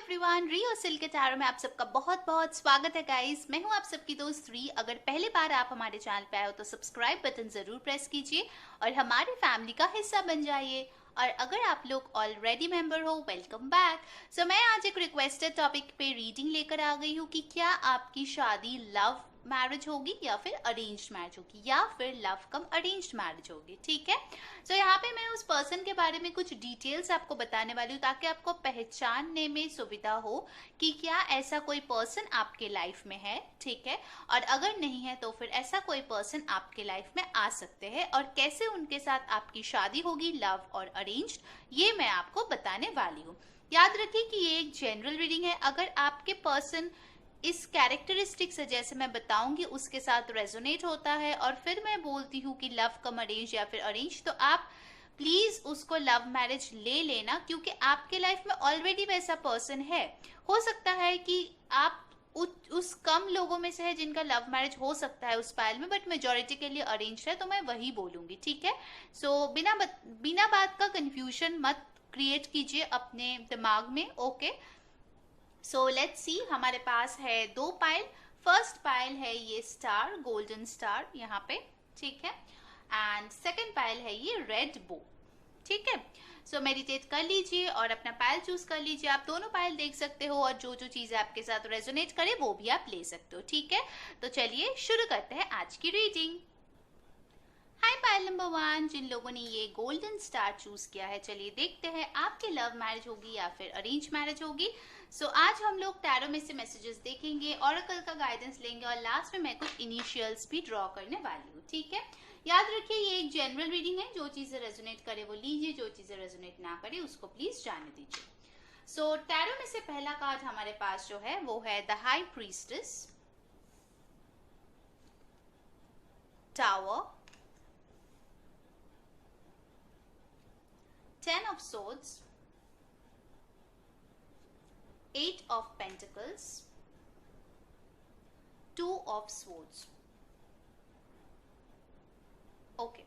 Everyone, रियो silk के tarot में आप सबका बहुत बहुत स्वागत है गाइस। मैं हूं आप सबकी दोस्त री। अगर पहली बार आप हमारे चैनल पे आए हो तो सब्सक्राइब बटन जरूर प्रेस कीजिए और हमारी फैमिली का हिस्सा बन जाइए। और अगर आप लोग ऑलरेडी मेंबर हो, वेलकम बैक। सो मैं आज एक रिक्वेस्टेड टॉपिक पे रीडिंग लेकर आ गई हूँ कि क्या आपकी शादी लव मैरिज होगी या फिर अरेंज्ड मैरिज होगी या फिर लव कम अरेंज्ड मैरिज होगी। ठीक है, तो यहाँ पे मैं उस पर्सन के बारे में कुछ डिटेल्स आपको बताने वाली हूँ ताकि आपको पहचानने में सुविधा हो कि क्या ऐसा कोई पर्सन आपके लाइफ में है। ठीक है, और अगर नहीं है तो फिर ऐसा कोई पर्सन आपके लाइफ में आ सकते हैं और कैसे उनके साथ आपकी शादी होगी, लव और अरेंज्ड, ये मैं आपको बताने वाली हूँ। याद रखिए कि ये एक जनरल रीडिंग है। अगर आपके पर्सन इस कैरेक्टरिस्टिक से जैसे मैं बताऊंगी उसके साथ रेजोनेट होता है और फिर मैं बोलती हूँ कि लव कम अरेंज या फिर अरेंज, तो आप प्लीज उसको लव मैरिज ले लेना, क्योंकि आपके लाइफ में ऑलरेडी वैसा पर्सन है। हो सकता है कि आप उस कम लोगों में से है जिनका लव मैरिज हो सकता है उस पाइल में, बट मेजोरिटी के लिए अरेंज है, तो मैं वही बोलूंगी। ठीक है, सो बिना बात का कंफ्यूजन मत क्रिएट कीजिए अपने दिमाग में। Okay, so let's see. हमारे पास है दो पाइल। फर्स्ट पाइल है ये स्टार, गोल्डन स्टार यहाँ पे। ठीक है, एंड सेकंड पाइल है ये रेड बो। ठीक है, सो मेडिटेट कर लीजिए और अपना पाइल चूज कर लीजिए। आप दोनों पाइल देख सकते हो और जो जो चीजें आपके साथ रेजोनेट करे वो भी आप ले सकते हो। ठीक है, तो चलिए शुरू करते हैं आज की रीडिंग। हाय पाइल नंबर 1, जिन लोगों ने ये गोल्डन स्टार चूज किया है, चलिए देखते हैं आपके लव मैरिज होगी या फिर अरेंज मैरिज होगी। सो आज हम लोग टैरो में से मैसेजेस देखेंगे, ऑरेकल का गाइडेंस लेंगे और लास्ट में मैं कुछ इनिशियल्स भी ड्रॉ करने वाली हूँ। ठीक है, याद रखिए ये एक जनरल रीडिंग है। जो चीजें रेजोनेट करे वो लीजिए, जो चीजें रेजोनेट ना करे उसको प्लीज जाने दीजिए। सो टैरो में से पहला कार्ड हमारे पास जो है वो है the high priestess, tower, 10 of swords, 8 of pentacles, 2 of swords. Okay,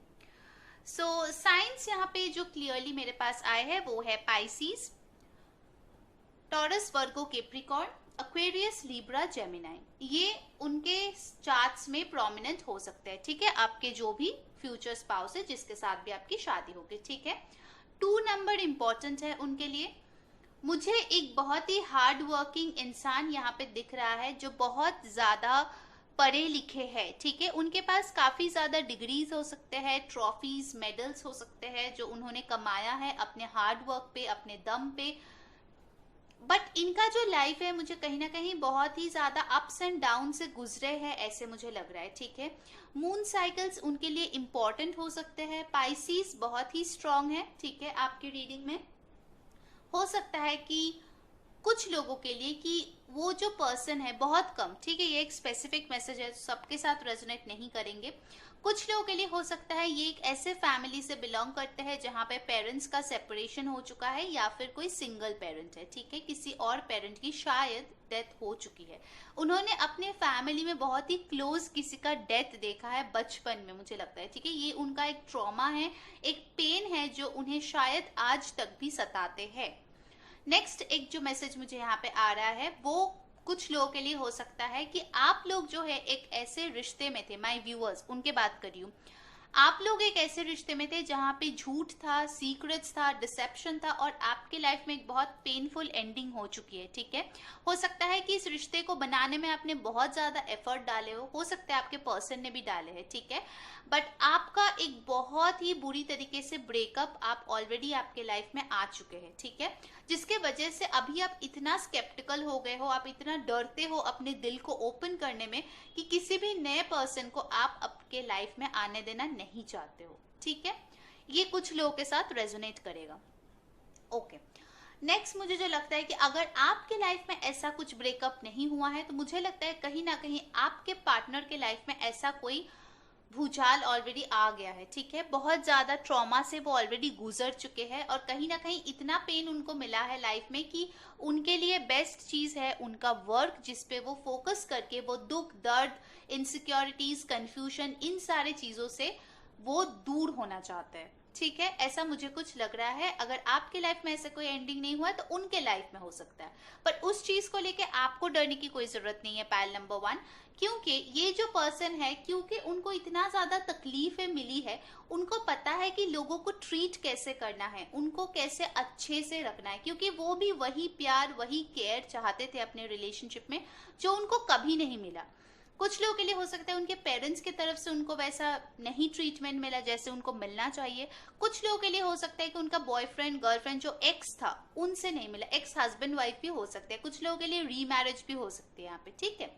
so science यहाँ पे जो क्लियरली मेरे पास आए हैं वो है Pisces, taurus, Virgo, Capricorn, Aquarius, Libra, Gemini. ये उनके चार्ट्स में प्रोमिनेंट हो सकते हैं। ठीक है, आपके जो भी फ्यूचर स्पाउस है जिसके साथ भी आपकी शादी होगी। ठीक है, 2 नंबर इंपॉर्टेंट है उनके लिए। मुझे एक बहुत ही हार्ड वर्किंग इंसान यहाँ पे दिख रहा है जो बहुत ज्यादा पढ़े लिखे हैं। ठीक है, उनके पास काफी ज्यादा डिग्रीज हो सकते हैं, ट्रॉफीज, मेडल्स हो सकते हैं जो उन्होंने कमाया है अपने हार्ड वर्क पे, अपने दम पे। बट इनका जो लाइफ है मुझे कहीं ना कहीं बहुत ही ज्यादा अप्स एंड डाउन से गुजरे हैं, ऐसे मुझे लग रहा है। ठीक है, मून साइकिल्स उनके लिए इंपॉर्टेंट हो सकते हैं। पाइसिस बहुत ही स्ट्रांग है। ठीक है, आपकी रीडिंग में हो सकता है कि कुछ लोगों के लिए कि वो जो पर्सन है बहुत कम, ठीक है, ये एक स्पेसिफिक मैसेज है, सबके साथ रेजोनेट नहीं करेंगे। कुछ लोगों के लिए हो सकता है ये एक ऐसे फैमिली से बिलोंग करते हैं जहाँ पे पेरेंट्स का सेपरेशन हो चुका है या फिर कोई सिंगल पेरेंट है। ठीक है, किसी और पेरेंट की शायद डेथ हो चुकी है। उन्होंने अपने फैमिली में बहुत ही क्लोज किसी का डेथ देखा है बचपन में, मुझे लगता है। ठीक है, ये उनका एक ट्रॉमा है, एक पेन है जो उन्हें शायद आज तक भी सताते हैं। नेक्स्ट एक जो मैसेज मुझे यहाँ पे आ रहा है वो कुछ लोगों के लिए हो सकता है कि आप लोग जो है एक ऐसे रिश्ते में थे, माय व्यूअर्स उनके बात कर रही हूँ, आप लोग एक ऐसे रिश्ते में थे जहाँ पे झूठ था, सीक्रेट्स था, डिसेप्शन था और आपके लाइफ में एक बहुत पेनफुल एंडिंग हो चुकी है। ठीक है, हो सकता है कि इस रिश्ते को बनाने में आपने बहुत ज्यादा एफर्ट डाले हो सकता है आपके पर्सन ने भी डाले हैं। ठीक है, बट आपका एक बहुत ही बुरी तरीके से ब्रेकअप आप ऑलरेडी आपके लाइफ में आ चुके हैं। ठीक है, जिसके वजह से अभी आप इतना स्केप्टिकल हो गए हो, आप इतना डरते हो अपने दिल को ओपन करने में कि किसी भी नए पर्सन को आप आपके लाइफ में आने देना नहीं चाहते हो। ठीक है, ये कुछ लोगों के साथ रेजोनेट करेगा। ओके, नेक्स्ट मुझे जो लगता है कि अगर आपके लाइफ में ऐसा कुछ ब्रेकअप नहीं हुआ है तो मुझे लगता है कहीं ना कहीं आपके पार्टनर के लाइफ में ऐसा कोई भूचाल ऑलरेडी आ गया है। ठीक है, बहुत ज्यादा ट्रॉमा से वो ऑलरेडी गुजर चुके हैं और कहीं ना कहीं इतना पेन उनको मिला है लाइफ में कि उनके लिए बेस्ट चीज है उनका वर्क, जिसपे वो फोकस करके वो दुख, दर्द, इनसिक्योरिटीज, कंफ्यूजन, इन सारे चीजों से वो दूर होना चाहते हैं। ठीक है, ऐसा मुझे कुछ लग रहा है। अगर आपके लाइफ में ऐसा कोई एंडिंग नहीं हुआ तो उनके लाइफ में हो सकता है, पर उस चीज को लेके आपको डरने की कोई जरूरत नहीं है पायल नंबर 1। क्योंकि ये जो पर्सन है, क्योंकि उनको इतना ज्यादा तकलीफें मिली है, उनको पता है कि लोगों को ट्रीट कैसे करना है, उनको कैसे अच्छे से रखना है, क्योंकि वो भी वही प्यार वही केयर चाहते थे अपने रिलेशनशिप में जो उनको कभी नहीं मिला। कुछ लोगों के लिए हो सकता है उनके पेरेंट्स की तरफ से उनको वैसा नहीं ट्रीटमेंट मिला जैसे उनको मिलना चाहिए। कुछ लोगों के लिए हो सकता है कि उनका बॉयफ्रेंड गर्लफ्रेंड जो एक्स था उनसे नहीं मिला, एक्स हस्बैंड वाइफ भी हो सकते हैं। कुछ लोगों के लिए रीमैरिज भी हो सकती है यहाँ पे, ठीक है।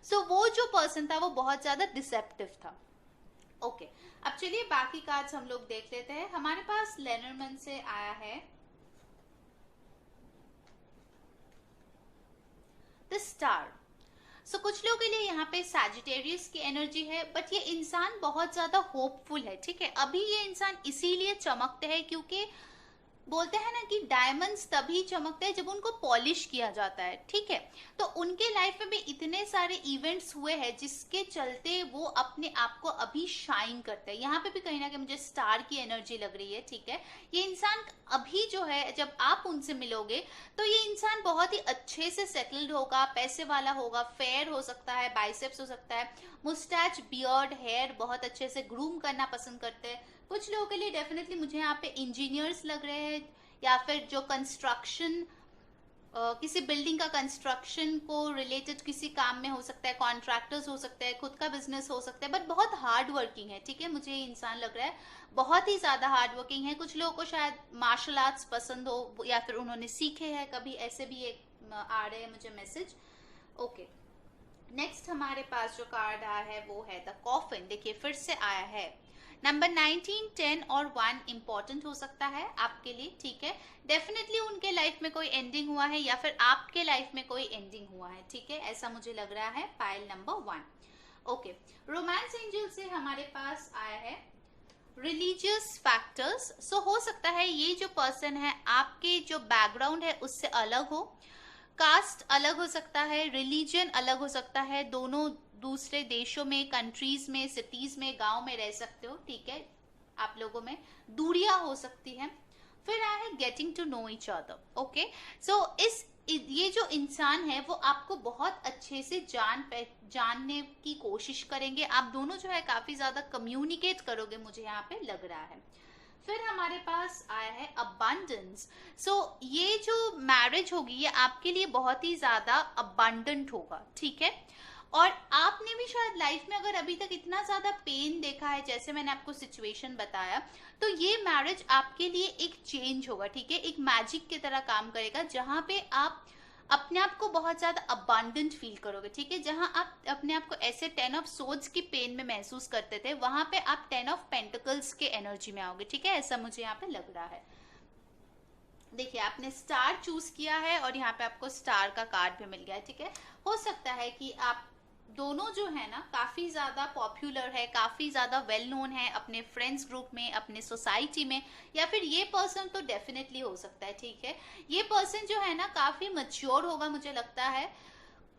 सो वो जो पर्सन था वो बहुत ज्यादा डिसेप्टिव था। ओके, अब चलिए बाकी कार्ड्स हम लोग देख लेते हैं। हमारे पास लेनरमैन से आया है द स्टार। सो कुछ लोगों के लिए यहाँ पे सैजिटेरियस की एनर्जी है, बट ये इंसान बहुत ज्यादा होपफुल है, ठीक है। अभी ये इंसान इसीलिए चमकते हैं क्योंकि बोलते हैं ना कि डायमंड्स तभी चमकते हैं जब उनको पॉलिश किया जाता है, ठीक है। तो उनके लाइफ में भी इतने सारे इवेंट्स हुए हैं जिसके चलते वो अपने आप को अभी शाइन करते हैं। यहाँ पे भी कहीं ना कहीं मुझे स्टार की एनर्जी लग रही है, ठीक है। ये इंसान अभी जो है, जब आप उनसे मिलोगे तो ये इंसान बहुत ही अच्छे से सेटल्ड होगा, पैसे वाला होगा, फेयर हो सकता है, बाइसेप्स हो सकता है, मुस्टैच बियर्ड हेयर बहुत अच्छे से ग्रूम करना पसंद करते हैं। कुछ लोगों के लिए डेफिनेटली मुझे यहाँ पे इंजीनियर्स लग रहे हैं, या फिर जो कंस्ट्रक्शन किसी बिल्डिंग का कंस्ट्रक्शन को रिलेटेड किसी काम में हो सकता है, कॉन्ट्रैक्टर्स हो सकते हैं, खुद का बिजनेस हो सकता है, बट बहुत हार्ड वर्किंग है, ठीक है। मुझे ये इंसान लग रहा है बहुत ही ज्यादा हार्ड वर्किंग है। कुछ लोगों को शायद मार्शल आर्ट्स पसंद हो या फिर उन्होंने सीखे हैं कभी, ऐसे भी एक आ रहे हैं मुझे मैसेज। ओके, नेक्स्ट हमारे पास जो कार्ड आया है वो है द कॉफिन। देखिए फिर से आया है नंबर 19, 10 और 1 इंपॉर्टेंट हो सकता है आपके लिए, ठीक है। डेफिनेटली उनके लाइफ में कोई एंडिंग हुआ है या फिर आपके लाइफ में कोई एंडिंग हुआ है, ठीक है, ऐसा मुझे लग रहा है pile number 1। Okay, romance angel से हमारे पास आया है रिलीजियस फैक्टर्स। सो हो सकता है ये जो पर्सन है आपके जो बैकग्राउंड है उससे अलग हो, कास्ट अलग हो सकता है, रिलीजन अलग हो सकता है, दोनों दूसरे देशों में, कंट्रीज में, सिटीज में, गांव में रह सकते हो, ठीक है। आप लोगों में दूरियां हो सकती हैं। फिर आया है getting to know each other. Okay, so ये जो इंसान है वो आपको बहुत अच्छे से जानने की कोशिश करेंगे। आप दोनों जो है काफी ज्यादा कम्युनिकेट करोगे, मुझे यहाँ पे लग रहा है। फिर हमारे पास आया है अबंडेंस। सो ये जो मैरिज होगी ये आपके लिए बहुत ही ज्यादा अबंडेंट होगा, ठीक है। और आपने भी शायद लाइफ में अगर अभी तक इतना ज्यादा पेन देखा है, जैसे मैंने आपको सिचुएशन बताया, तो ये मैरिज आपके लिए एक चेंज होगा, ठीक है, एक मैजिक की तरह काम करेगा, जहां पे आप अपने आप को बहुत ज्यादा अबंडेंट फील करोगे, ठीक है। जहां आप अपने आप को ऐसे 10 ऑफ सोर्ड्स की पेन में महसूस करते थे, वहां पे आप 10 ऑफ पेंटिकल्स के एनर्जी में आओगे, ठीक है, ऐसा मुझे यहाँ पे लग रहा है। देखिए आपने स्टार चूज किया है और यहाँ पे आपको स्टार का कार्ड भी मिल गया है, ठीक है। हो सकता है कि आप दोनों जो है ना काफी ज्यादा पॉपुलर है, काफी ज्यादा वेल नोन है अपने फ्रेंड्स ग्रुप में, अपने सोसाइटी में, या फिर ये पर्सन तो डेफिनेटली हो सकता है, ठीक है। ये पर्सन जो है ना काफी मैच्योर होगा मुझे लगता है।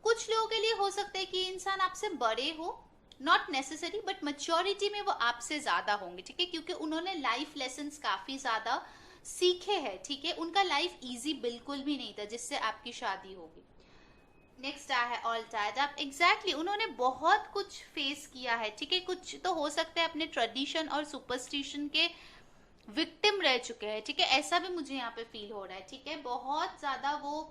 कुछ लोगों के लिए हो सकता है कि इंसान आपसे बड़े हो, नॉट नेसेसरी, बट मैच्योरिटी में वो आपसे ज्यादा होंगे, ठीक है, क्योंकि उन्होंने लाइफ लेसन्स काफी ज्यादा सीखे हैं, ठीक है। उनका लाइफ इजी बिल्कुल भी नहीं था जिससे आपकी शादी होगी। नेक्स्ट आया है ऑल टायर्ड अप। एग्जैक्टली उन्होंने बहुत कुछ फेस किया है, ठीक है। कुछ तो हो सकता है अपने ट्रेडिशन और सुपरस्टिशन के विक्टिम रह चुके हैं, ठीक है, ऐसा भी मुझे यहाँ पे फील हो रहा है, ठीक है। बहुत ज्यादा वो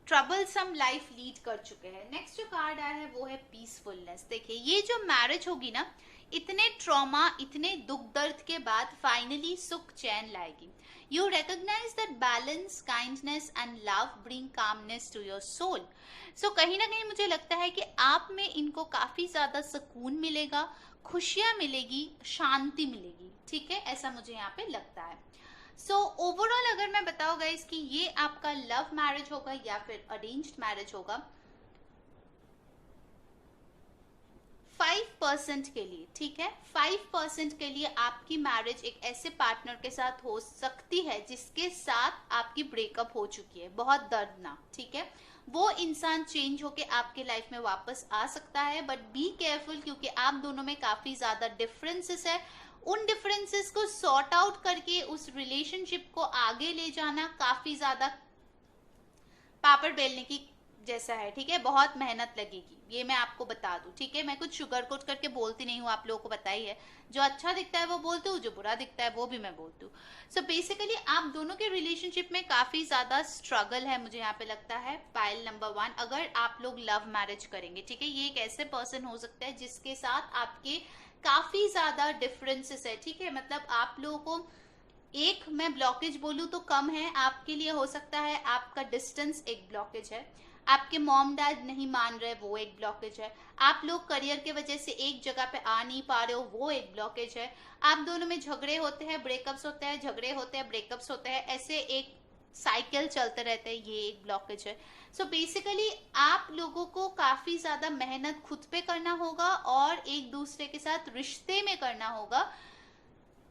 ट्रबलसम लाइफ लीड कर चुके हैं। नेक्स्ट जो कार्ड आया है वो है पीसफुलनेस। देखिए ये जो मैरिज होगी ना, इतने ट्रॉमा, इतने दुख दर्द के बाद फाइनली सुख चैन लाएगी। You recognise that balance, kindness and love bring calmness to your soul. So कहीं ना कहीं मुझे लगता है कि आप में इनको काफी ज्यादा सुकून मिलेगा, खुशियां मिलेगी, शांति मिलेगी, ठीक है, ऐसा मुझे यहाँ पे लगता है। सो ओवरऑल अगर मैं बताऊँ गाइस कि ये आपका लव मैरिज होगा या फिर अरेंज्ड मैरिज होगा, 5% के लिए, ठीक है, 5% के लिए आपकी मैरिज एक ऐसे पार्टनर के साथ हो सकती है जिसके साथ आपकी ब्रेकअप हो चुकी है, बहुत दर्दनाक, ठीक है। वो इंसान चेंज होके आपके लाइफ में वापस आ सकता है, बट बी केयरफुल, क्योंकि आप दोनों में काफी ज्यादा डिफरेंसेस है। उन डिफरेंसेस को सॉर्ट आउट करके उस रिलेशनशिप को आगे ले जाना काफी ज्यादा पापड़ बेलने की जैसा है, ठीक है, बहुत मेहनत लगेगी, ये मैं आपको बता दूं, ठीक है। मैं कुछ शुगर कोट करके बोलती नहीं हूँ, आप लोगों को पता ही है। जो अच्छा दिखता है वो बोलती हूँ, जो बुरा दिखता है वो भी मैं बोलती हूँ। सो बेसिकली आप दोनों के रिलेशनशिप में काफी ज्यादा स्ट्रगल है, मुझे यहाँ पे लगता है। पाइल नंबर 1, अगर आप लोग लव मैरिज करेंगे, ठीक है, ये एक ऐसे पर्सन हो सकता है जिसके साथ आपके काफी ज्यादा डिफरेंसेस है, ठीक है। मतलब आप लोगों को एक मैं ब्लॉकेज बोलूं तो कम है, आपके लिए हो सकता है आपका डिस्टेंस एक ब्लॉकेज है, आपके मॉम डैड नहीं मान रहे वो एक ब्लॉकेज है, आप लोग करियर के वजह से एक जगह पे आ नहीं पा रहे हो वो एक ब्लॉकेज है, आप दोनों में झगड़े होते हैं, ब्रेकअप्स होते हैं, झगड़े होते हैं, ब्रेकअप्स होते हैं, ऐसे एक साइकिल चलते रहते हैं, ये एक ब्लॉकेज है। सो बेसिकली आप लोगों को काफी ज्यादा मेहनत खुद पे करना होगा और एक दूसरे के साथ रिश्ते में करना होगा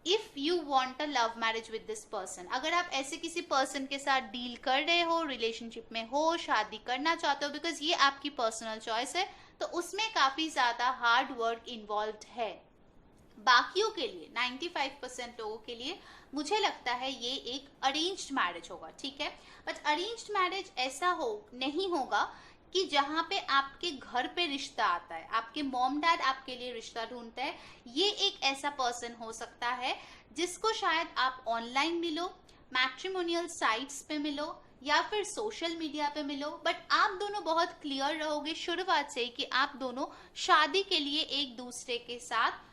if you want a love marriage with this person. अगर आप ऐसे किसी पर्सन के साथ डील कर रहे हो, रिलेशनशिप में हो, शादी करना चाहते हो, बिकॉज ये आपकी पर्सनल चॉइस है, तो उसमें काफी ज्यादा हार्ड वर्क इन्वॉल्व है। बाकियों के लिए 95% लोगों के लिए मुझे लगता है ये एक अरेंज्ड मैरिज होगा, ठीक है। बट अरेंज्ड मैरिज ऐसा हो नहीं होगा कि जहां पे आपके घर पे रिश्ता आता है, आपके मॉम डैड आपके लिए रिश्ता ढूंढते हैं। ये एक ऐसा पर्सन हो सकता है जिसको शायद आप ऑनलाइन मिलो, मैट्रिमोनियल साइट्स पे मिलो या फिर सोशल मीडिया पे मिलो, बट आप दोनों बहुत क्लियर रहोगे शुरुआत से कि आप दोनों शादी के लिए एक दूसरे के साथ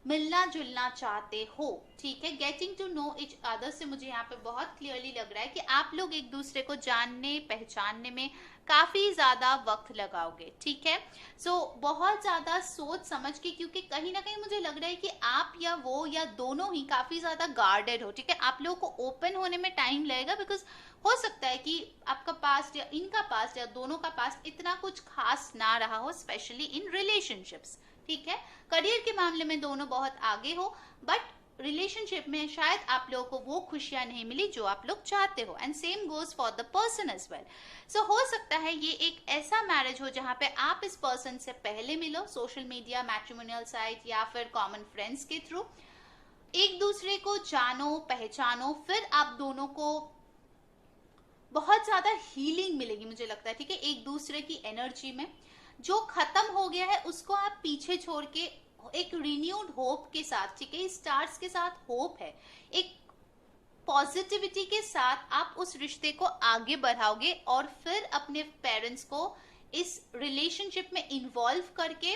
मिलना जुलना चाहते हो, ठीक है। Getting to know each other से मुझे यहाँ पे बहुत क्लियरली लग रहा है कि आप लोग एक दूसरे को जानने पहचानने में काफी ज्यादा वक्त लगाओगे, ठीक है। सो बहुत ज्यादा सोच समझ के, क्योंकि कहीं ना कहीं मुझे लग रहा है कि आप या वो या दोनों ही काफी ज्यादा गार्डेड हो, ठीक है। आप लोगों को ओपन होने में टाइम लगेगा, बिकॉज हो सकता है कि आपका पास्ट या इनका पास्ट या दोनों का पास्ट इतना कुछ खास ना रहा हो, स्पेशली इन रिलेशनशिप्स, ठीक है। करियर के मामले में दोनों बहुत आगे हो, बट रिलेशनशिप में शायद आप लोगों को वो खुशियां नहीं मिली जो आप लोग चाहते हो, and same goes for the person as well. So हो सकता है ये एक ऐसा मैरिज हो जहां पे आप इस पर्सन से पहले मिलो, सोशल मीडिया, मैट्रिमोनियल साइट या फिर कॉमन फ्रेंड्स के थ्रू, एक दूसरे को जानो पहचानो, फिर आप दोनों को बहुत ज्यादा हीलिंग मिलेगी, मुझे लगता है, ठीक है। एक दूसरे की एनर्जी में जो खत्म हो गया है उसको आप पीछे छोड़ के एक रिन्यूड होप के साथ, ठीक है, स्टार्स के साथ होप है, एक पॉजिटिविटी के साथ आप उस रिश्ते को आगे बढ़ाओगे और फिर अपने पेरेंट्स को इस रिलेशनशिप में इन्वॉल्व करके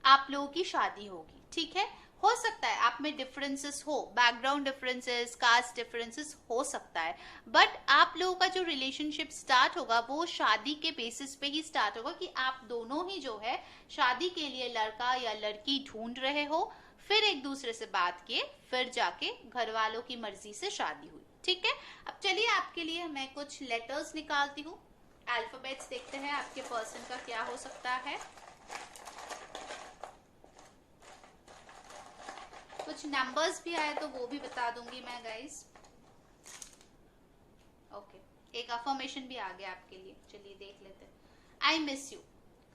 आप लोगों की शादी होगी, ठीक है। हो सकता है आप में डिफरेंसेस हो, बैकग्राउंड डिफरेंसेस, कास्ट डिफरेंसेस हो सकता है, बट आप लोगों का जो रिलेशनशिप स्टार्ट होगा वो शादी के बेसिस पे ही स्टार्ट होगा कि आप दोनों ही जो है शादी के लिए लड़का या लड़की ढूंढ रहे हो, फिर एक दूसरे से बात किए, फिर जाके घर वालों की मर्जी से शादी हुई, ठीक है। अब चलिए आपके लिए मैं कुछ लेटर्स निकालती हूँ, अल्फाबेट्स देखते हैं आपके पर्सन का क्या हो सकता है। कुछ नंबर्स भी आए तो वो भी बता दूंगी मैं गाइस। ओके, एक अफर्मेशन भी आ गया आपके लिए, चलिए देख लेते हैं। I miss you.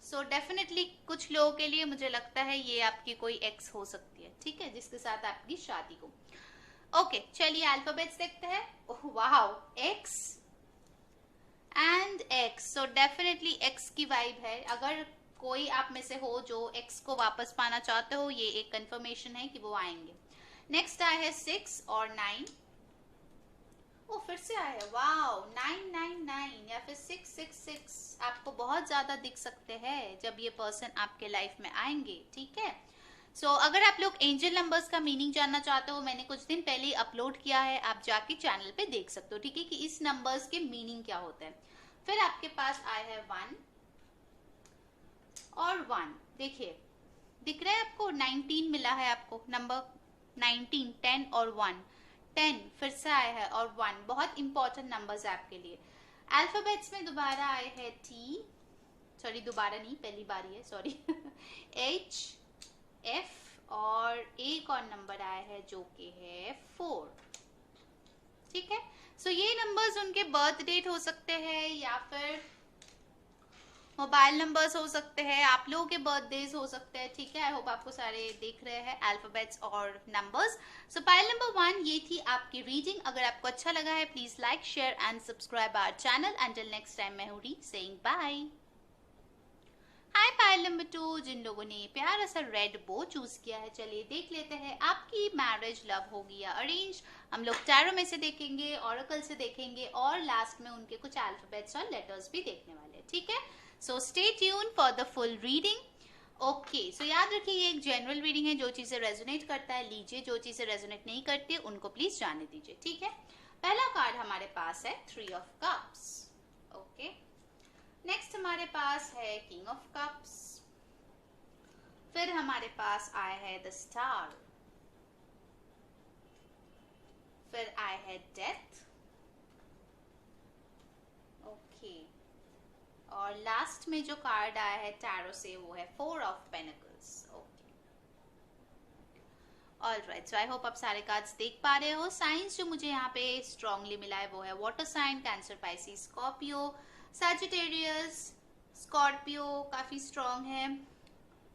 So definitely कुछ लोगों के लिए मुझे लगता है ये आपकी कोई एक्स हो सकती है, ठीक है, जिसके साथ आपकी शादी हो। ओके, चलिए अल्फाबेट्स देखते हैं। Oh wow, x and x, so definitely x की वाइब है। अगर कोई आप में से हो जो एक्स को वापस पाना चाहते हो, ये एक कंफर्मेशन है कि वो आएंगे। नेक्स्ट आया है 6 और 9। वो फिर से आया है, वाओ, 999 या फिर 666 आपको बहुत ज्यादा दिख सकते हैं जब ये पर्सन आपके लाइफ में आएंगे, ठीक है। सो अगर आप लोग एंजल नंबर्स का मीनिंग जानना चाहते हो, मैंने कुछ दिन पहले अपलोड किया है, आप जाके चैनल पे देख सकते हो, ठीक है, कि इस नंबर्स के मीनिंग क्या होते हैं। फिर आपके पास आया है 1 और 1, देखिए दिख रहा है आपको, 19 मिला है आपको नंबर, 19, 10 और 1, 10 फिर से आया है और 1, बहुत इंपॉर्टेंट नंबर्स है आपके लिए। अल्फाबेट्स में दोबारा आए हैं T, सॉरी दोबारा नहीं, पहली बार ही है, सॉरी H F और एक और नंबर आया है जो कि है 4। ठीक है, सो ये नंबर्स उनके बर्थ डेट हो सकते हैं या फिर मोबाइल नंबर्स हो सकते हैं, आप लोगों के बर्थडेज हो सकते हैं। ठीक है, आई होप आपको सारे दिख रहे हैं अल्फाबेट्स और नंबर्स। सो पाइल नंबर 1 ये थी आपकी रीडिंग। अगर आपको अच्छा लगा है please like share and subscribe our channel. Until next time मैं हूँ री saying bye. Hi pile number 2, जिन लोगों ने प्यारा सा रेड बो चूज किया है, चलिए देख लेते हैं आपकी मैरिज लव होगी या अरेंज। हम लोग टैरो में से देखेंगे, ऑरेकल से देखेंगे और लास्ट में उनके कुछ अल्फाबेट्स और लेटर्स भी देखने वाले हैं। ठीक है, so stay tune for the full reading. Okay, so याद रखिए ये एक जनरल रीडिंग है, जो चीजें रेजोनेट करता है लीजिए, जो चीजें रेजोनेट नहीं करती उनको प्लीज जाने दीजिए। ठीक है, पहला कार्ड हमारे पास है 3 ऑफ कप्स। ओके, नेक्स्ट हमारे पास है किंग ऑफ कप्स, फिर हमारे पास आया है द स्टार, फिर आया है डेथ। ओके, और लास्ट में जो कार्ड आया है टैरो से वो है 4 of pentacles. Okay, alright, so I hope आप सारे कार्ड्स देख पा रहे हो। साइंस जो मुझे यहाँ पे स्ट्रांगली मिला है वो है water sign, Cancer, Pisces, Scorpio, Sagittarius, Scorpio काफी स्ट्रांग है,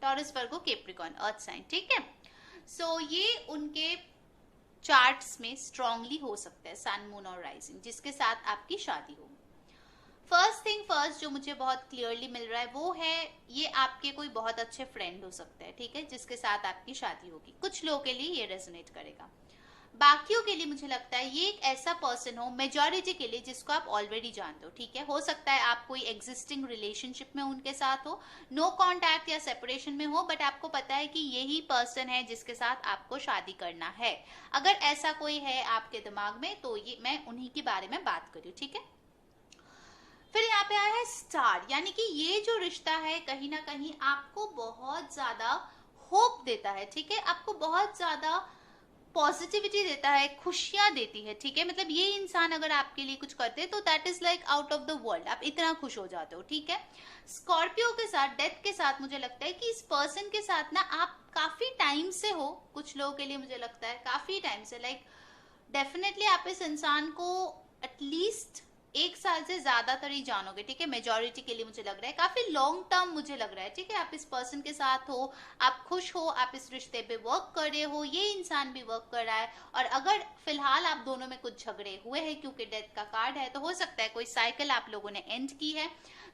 Taurus, Virgo, Capricorn, earth sign. ठीक है, सो ये उनके चार्ट्स में स्ट्रांगली हो सकता है, सन, मून और राइजिंग, जिसके साथ आपकी शादी हो। फर्स्ट थिंग फर्स्ट जो मुझे बहुत क्लियरली मिल रहा है वो है ये आपके कोई बहुत अच्छे फ्रेंड हो सकते हैं। ठीक है, जिसके साथ आपकी शादी होगी। कुछ लोगों के लिए ये रेजोनेट करेगा, बाकियों के लिए मुझे लगता है ये एक ऐसा पर्सन हो, मेजॉरिटी के लिए, जिसको आप ऑलरेडी जानते हो। ठीक है, हो सकता है आप कोई एग्जिस्टिंग रिलेशनशिप में उनके साथ हो, नो कांटेक्ट या सेपरेशन में हो, बट आपको पता है कि यही पर्सन है जिसके साथ आपको शादी करना है। अगर ऐसा कोई है आपके दिमाग में तो ये मैं उन्हीं के बारे में बात कर रही हूँ। ठीक है, फिर यहाँ पे आया है स्टार, यानी कि ये जो रिश्ता है कहीं ना कहीं आपको बहुत ज्यादा होप देता है। ठीक है, आपको बहुत ज्यादा पॉजिटिविटी देता है, खुशियां देती है। ठीक है, मतलब ये इंसान अगर आपके लिए कुछ करते हैं तो that is like out of the world, आप इतना खुश हो जाते हो। ठीक है, स्कॉर्पियो के साथ, डेथ के साथ मुझे लगता है कि इस पर्सन के साथ ना आप काफी टाइम से हो, कुछ लोगों के लिए मुझे लगता है काफी टाइम से, लाइक डेफिनेटली आप इस इंसान को एटलीस्ट 1 साल से ज्यादातर ही जानोगे। ठीक है, मेजोरिटी के लिए मुझे लग रहा है काफी लॉन्ग टर्म मुझे लग रहा है। ठीक है, आप इस पर्सन के साथ हो, आप खुश हो, आप इस रिश्ते पे वर्क कर रहे हो, ये इंसान भी वर्क कर रहा है। और अगर फिलहाल आप दोनों में कुछ झगड़े हुए हैं, क्योंकि डेथ का कार्ड है, तो हो सकता है कोई साइकिल आप लोगों ने एंड की है।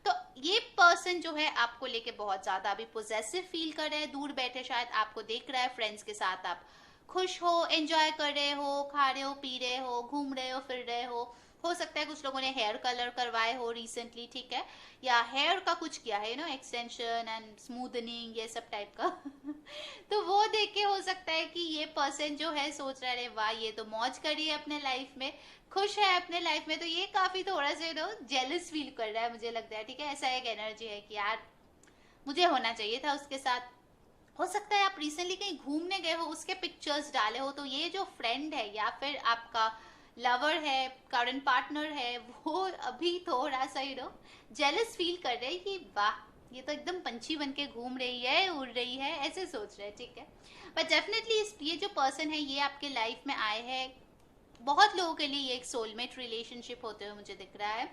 तो ये पर्सन जो है आपको लेके बहुत ज्यादा अभी पोजेसिव फील कर रहा है, दूर बैठे शायद आपको देख रहा है, फ्रेंड्स के साथ आप खुश हो, एंजॉय कर रहे हो, खा रहे हो, पी रहे हो, घूम रहे हो, फिर रहे हो सकता है कुछ लोगों ने हेयर कलर करवाए हो रिसेंटली। ठीक है, या हेयर का कुछ किया है, एक्सटेंशन एंड स्मूदनिंग, ये सब टाइप का तो वो देख के हो सकता है कि ये पर्सन जो है सोच रहा है वाह ये तो मौज करी है अपने लाइफ में, खुश है अपने लाइफ में, तो ये काफी थोड़ा सा जेलस फील कर रहा है मुझे लगता है। ठीक है, ऐसा एक एनर्जी है कि यार मुझे होना चाहिए था उसके साथ। हो सकता है आप रिसेंटली कहीं घूमने गए हो, उसके पिक्चर्स डाले हो, तो ये जो फ्रेंड है या फिर आपका लवर है, करंट पार्टनर है, वो अभी थोड़ा सा जेलस फील कर रहे हैं कि वाह ये तो एकदम पंछी बन के घूम रही है, उड़ रही है, ऐसे सोच रहे हैं। ठीक है, बट डेफिनेटली ये जो पर्सन है ये आपके लाइफ में आए हैं, बहुत लोगों के लिए ये एक सोलमेट रिलेशनशिप होते हुए मुझे दिख रहा है।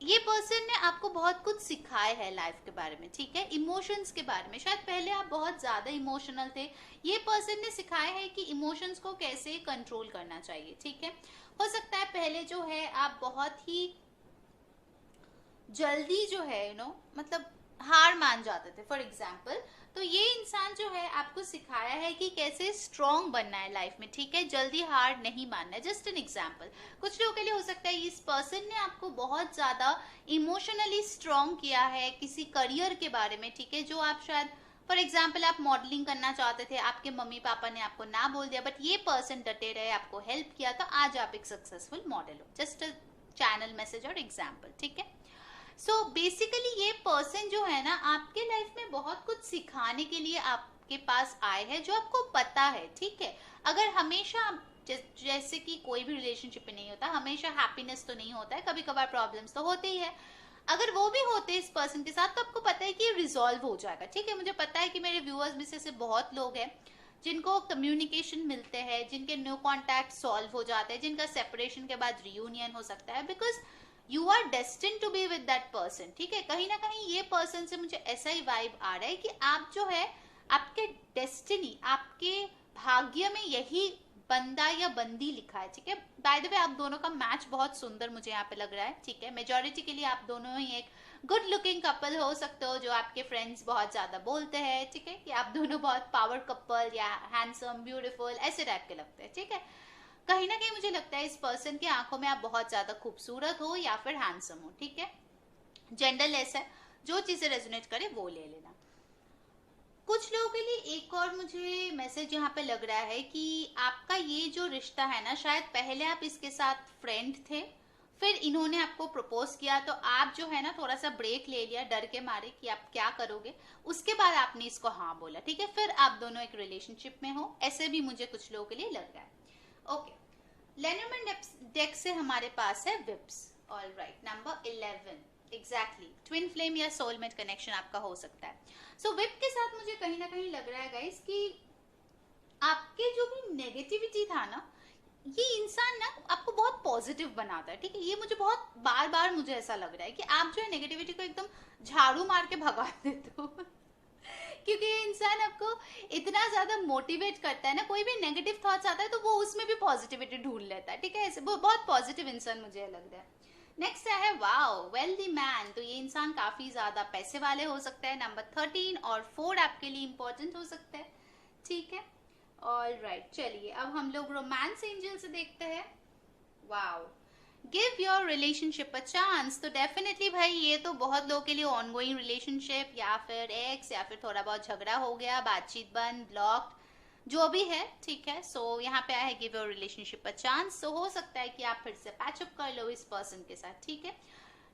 ये पर्सन ने आपको बहुत कुछ सिखाया है लाइफ के बारे में। ठीक है, इमोशंस के बारे में, शायद पहले आप बहुत ज्यादा इमोशनल थे, ये पर्सन ने सिखाया है कि इमोशंस को कैसे कंट्रोल करना चाहिए। ठीक है, हो सकता है पहले जो है आप बहुत ही जल्दी जो है मतलब हार मान जाते थे फॉर एग्जाम्पल, तो ये इंसान जो है आपको सिखाया है कि कैसे स्ट्रॉन्ग बनना है लाइफ में। ठीक है, जल्दी हार नहीं मानना है। जस्ट एन एग्जाम्पल, कुछ लोगों के लिए हो सकता है इस पर्सन ने आपको बहुत ज्यादा इमोशनली स्ट्रॉन्ग किया है किसी करियर के बारे में। ठीक है, जो आप शायद फॉर एग्जाम्पल आप मॉडलिंग करना चाहते थे, आपके मम्मी पापा ने आपको ना बोल दिया, बट ये पर्सन डटे रहे, आपको हेल्प किया, तो आज आप एक सक्सेसफुल मॉडल हो। जस्ट चैनल मैसेज और एग्जाम्पल। ठीक है, सो बेसिकली ये पर्सन जो है ना आपके लाइफ में बहुत कुछ सिखाने के लिए आपके पास आए हैं, जो आपको पता है। ठीक है, अगर हमेशा जैसे कि कोई भी रिलेशनशिप में नहीं होता, हमेशा हैप्पीनेस तो नहीं होता है, कभी कभार प्रॉब्लम्स तो होते ही है। अगर वो भी होते इस पर्सन के साथ तो आपको पता है कि रिजॉल्व हो जाएगा, ठीक है। मुझे पता है कि मेरे व्यूअर्स में से बहुत लोग हैं जिनको कम्युनिकेशन मिलते हैं, जिनके न्यू कॉन्टैक्ट सॉल्व हो जाते हैं, जिनका सेपरेशन के बाद रियूनियन हो सकता है, because you are destined to be with that person, ठीक है। कहीं ना कहीं ये पर्सन से मुझे ऐसा ही वाइब आ रहा है कि आप जो है, आपके डेस्टिनी, आपके भाग्य में यही बंदा या बंदी लिखा है, ठीक है। बाय द वे आप दोनों का मैच बहुत सुंदर मुझे यहाँ पे लग रहा है, ठीक है। मेजोरिटी के लिए आप दोनों ही एक गुड लुकिंग कपल हो सकते हो, जो आपके फ्रेंड्स बहुत ज्यादा बोलते हैं, ठीक है, कि आप दोनों बहुत पावर कपल या हैंडसम ब्यूटीफुल ऐसे टाइप के लगते हैं, ठीक है। कहीं ना कहीं मुझे लगता है इस पर्सन की आंखों में आप बहुत ज्यादा खूबसूरत हो या फिर हैंडसम हो, ठीक है। जेंडरलेस है, जो चीजें रेजोनेट करे वो ले लेना। कुछ लोगों के लिए एक और मुझे मैसेज यहाँ पे लग रहा है कि आपका ये जो रिश्ता है ना, शायद पहले आप इसके साथ फ्रेंड थे, फिर इन्होंने आपको प्रपोज किया तो आप जो है ना थोड़ा सा ब्रेक ले लिया डर के मारे कि आप क्या करोगे, उसके बाद आपने इसको हाँ बोला, ठीक है। फिर आप दोनों एक रिलेशनशिप में हो, ऐसे भी मुझे कुछ लोगों के लिए लग रहा है। ओके, लेनरमैन डेक से हमारे पास है विप्स। Alright, number 11 exactly twin flame या सोलमेट कनेक्शन आपका हो सकता है। सो विप के साथ मुझे कहीं ना कहीं लग रहा है गाइस कि आपके जो भी नेगेटिविटी था ना, ये इंसान ना आपको बहुत पॉजिटिव बनाता है, ठीक है। ये मुझे बहुत बार बार मुझे ऐसा लग रहा है कि आप जो है नेगेटिविटी को एकदम झाड़ू मार के भगा देते हो क्योंकि ये इंसान आपको इतना ज्यादा मोटिवेट करता है ना, कोई भी नेगेटिव थॉट्स आता है तो वो उसमें भी पॉजिटिविटी ढूंढ लेता है, ठीक है। ऐसे वो बहुत पॉजिटिव इंसान मुझे लग रहा है। नेक्स्ट है वाओ वेल्दी मैन, तो ये इंसान काफी ज्यादा पैसे वाले हो सकते हैं। नंबर 13 और 4 आपके लिए इंपॉर्टेंट हो सकता है, ठीक है। ऑलराइट, चलिए अब हम लोग रोमांस एंजल से देखते हैं। Wow, give your relationship a chance, तो डेफिनेटली भाई ये तो बहुत लोगों के लिए ऑनगोइंग रिलेशनशिप या फिर एक्स या फिर थोड़ा बहुत झगड़ा हो गया, बातचीत बंद, ब्लॉक, जो भी है, ठीक है। सो यहाँ पे आया है give your relationship a chance, so हो सकता है कि आप फिर से पैचअप कर लो इस पर्सन के साथ, ठीक है।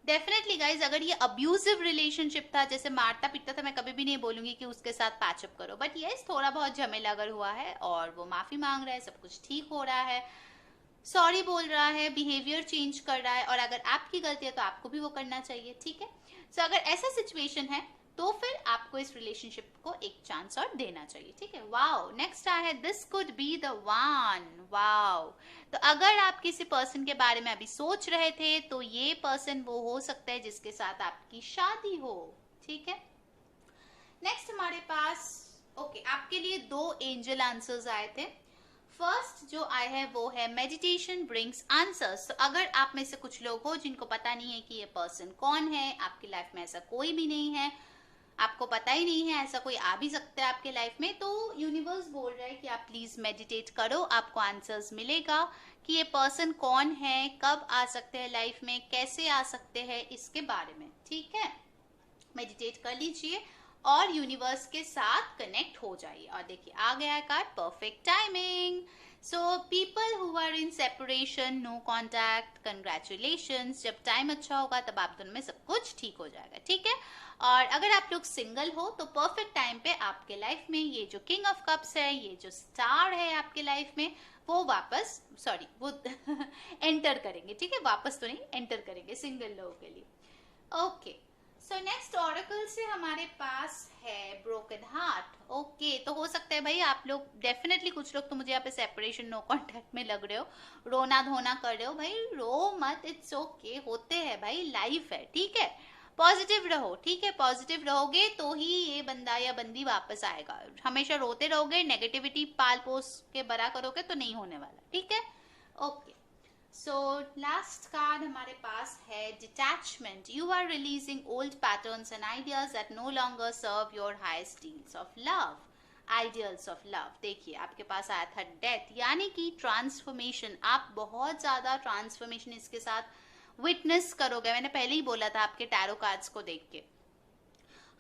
डेफिनेटली गाइज, अगर ये अब्यूजिव रिलेशनशिप था, जैसे मारता पीटता था, मैं कभी भी नहीं बोलूंगी कि उसके साथ पैचअप करो, बट यस थोड़ा बहुत झमेला अगर हुआ है और वो माफी मांग रहा है, सब कुछ ठीक हो रहा है, सॉरी बोल रहा है, बिहेवियर चेंज कर रहा है, और अगर आपकी गलती है तो आपको भी वो करना चाहिए, ठीक है। सो अगर ऐसा सिचुएशन है तो फिर आपको इस रिलेशनशिप को एक चांस और देना चाहिए, ठीक है। वाओ, नेक्स्ट आया है this could be the one. Wow, तो अगर आप किसी पर्सन के बारे में अभी सोच रहे थे तो ये पर्सन वो हो सकता है जिसके साथ आपकी शादी हो, ठीक है। नेक्स्ट हमारे पास ओके आपके लिए 2 एंजल आंसर्स आए थे। फर्स्ट जो आए है वो है मेडिटेशन ब्रिंग्स आंसर्स। तो अगर आप में से कुछ लोग हो जिनको पता नहीं है कि ये पर्सन कौन है, आपकी लाइफ में ऐसा कोई भी नहीं है, आपको पता ही नहीं है ऐसा कोई आ भी सकता है आपके लाइफ में, तो यूनिवर्स बोल रहा है कि आप प्लीज मेडिटेट करो, आपको आंसर्स मिलेगा कि ये पर्सन कौन है, कब आ सकते हैं लाइफ में, कैसे आ सकते हैं, इसके बारे में, ठीक है। मेडिटेट कर लीजिए और यूनिवर्स के साथ कनेक्ट हो जाइए। और देखिए आ गया है card perfect timing. So people who are in separation, no contact, congratulations, जब टाइम अच्छा होगा तब आप दोनों में सब कुछ ठीक हो जाएगा, ठीक है। और अगर आप लोग सिंगल हो तो परफेक्ट टाइम पे आपके लाइफ में ये जो किंग ऑफ कप्स है, ये जो स्टार है आपके लाइफ में, वो वापस वो एंटर करेंगे, ठीक है। वापस तो नहीं, एंटर करेंगे सिंगल लोगों के लिए। ओके, सो नेक्स्ट ऑरेकल से हमारे पास है ब्रोकन हार्ट। ओके, तो हो सकता है भाई आप लोग डेफिनेटली, कुछ लोग तो मुझे यहाँ पे सेपरेशन नो कॉन्टैक्ट में लग रहे हो, रोना धोना कर रहे हो, भाई रो मत, इट्स ओके, होते हैं भाई, लाइफ है, ठीक है। पॉजिटिव रहो, ठीक है, पॉजिटिव रहोगे तो ही ये बंदा या बंदी वापस आएगा। हमेशा रोते रहोगे, नेगेटिविटी पाल पोस के बड़ा करोगे तो नहीं होने वाला, ठीक है। ओके, सो लास्ट कार्ड हमारे पास है detachment. You are releasing old patterns and ideas that no longer serve your highest deals of love, ideals of love. देखिए आपके पास आया था डेथ, यानी कि ट्रांसफॉर्मेशन, आप बहुत ज्यादा ट्रांसफॉर्मेशन इसके साथ विटनेस करोगे। मैंने पहले ही बोला था आपके टैरो कार्ड्स को देख के,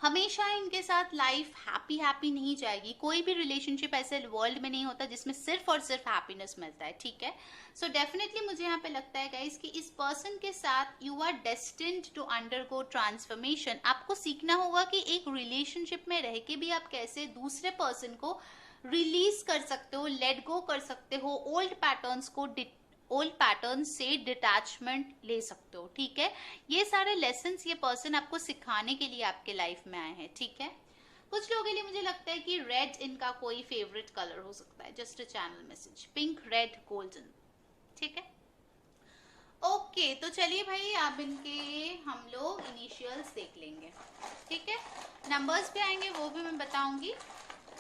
हमेशा इनके साथ लाइफ हैप्पी हैप्पी नहीं जाएगी। कोई भी रिलेशनशिप ऐसे वर्ल्ड में नहीं होता जिसमें सिर्फ और सिर्फ हैप्पीनेस मिलता है, ठीक है। सो डेफिनेटली मुझे यहाँ पे लगता है गाइस कि इस पर्सन के साथ you are destined to undergo transformation. आपको सीखना होगा कि एक रिलेशनशिप में रह के भी आप कैसे दूसरे पर्सन को रिलीज कर सकते हो, लेट गो कर सकते हो, ओल्ड पैटर्न्स को ओल्ड पैटर्न से डिटैचमेंट ले सकते हो, ठीक है। ये सारे लेसन्स ये पर्सन आपको सिखाने के लिए आपके लाइफ में आए हैं, ठीक है। कुछ लोगों के लिए मुझे लगता है कि रेड इनका कोई फेवरेट कलर हो सकता है, just a channel message, pink, red, golden, ठीक है। ओके, तो चलिए भाई अब इनके हम लोग इनिशियल्स देख लेंगे, ठीक है। नंबर्स भी आएंगे वो भी मैं बताऊंगी,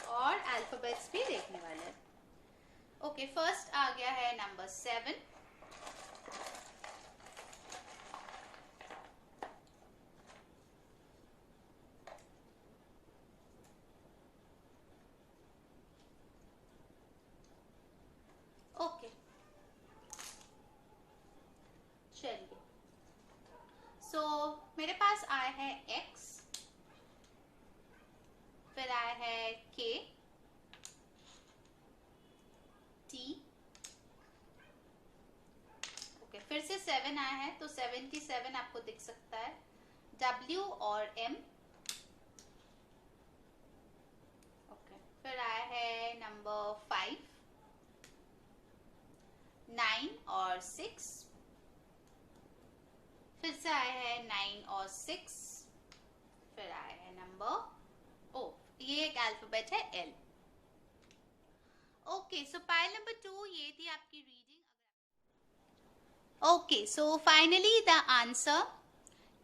और अल्फाबेट्स भी देखने वाले हैं। ओके, फर्स्ट आ गया है नंबर 7। ओके, चलिए, सो मेरे पास आया है X, फिर आया है K, T, ओके, फिर से 7 आया है, तो 77 आपको दिख सकता है, W और M, ओके, फिर आया है नंबर 5, 9 और 6, फिर से आया है 9 और 6, फिर आया है नंबर ओ, ये एक अल्फाबेट है L। ओके, सो पाइल नंबर 2 ये थी आपकी reading. Okay, so finally the answer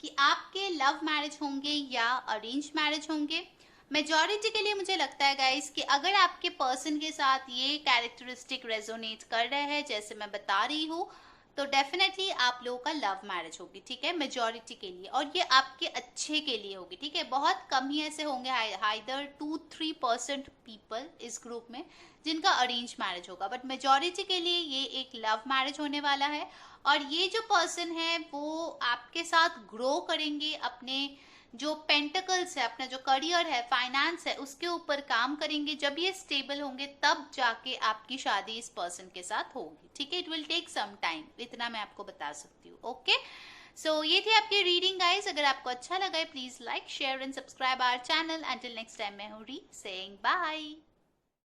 कि आपके लव मैरिज होंगे या अरेंज मैरिज होंगे। मेजॉरिटी के लिए मुझे लगता है गाइस कि अगर आपके पर्सन के साथ ये कैरेक्टरिस्टिक रेजोनेट कर रहे हैं जैसे मैं बता रही हूँ, तो डेफिनेटली आप लोगों का लव मैरिज होगी, ठीक है, मेजॉरिटी के लिए, और ये आपके अच्छे के लिए होगी, ठीक है। बहुत कम ही ऐसे होंगे, आइदर 2-3% पीपल इस ग्रुप में जिनका अरेंज मैरिज होगा, बट मेजॉरिटी के लिए ये एक लव मैरिज होने वाला है। और ये जो पर्सन है वो आपके साथ ग्रो करेंगे, अपने जो पेंटिकल्स है, अपना जो करियर है, फाइनेंस है, उसके ऊपर काम करेंगे। जब ये स्टेबल होंगे तब जाके आपकी शादी इस पर्सन के साथ होगी, ठीक है। It will take some time, इतना मैं आपको बता सकती हूँ। ओके, सो ये थी आपकी रीडिंग गाइस। अगर आपको अच्छा लगा है please like, share and subscribe our channel. Until next time, मैं हूँ री सेइंग बाय।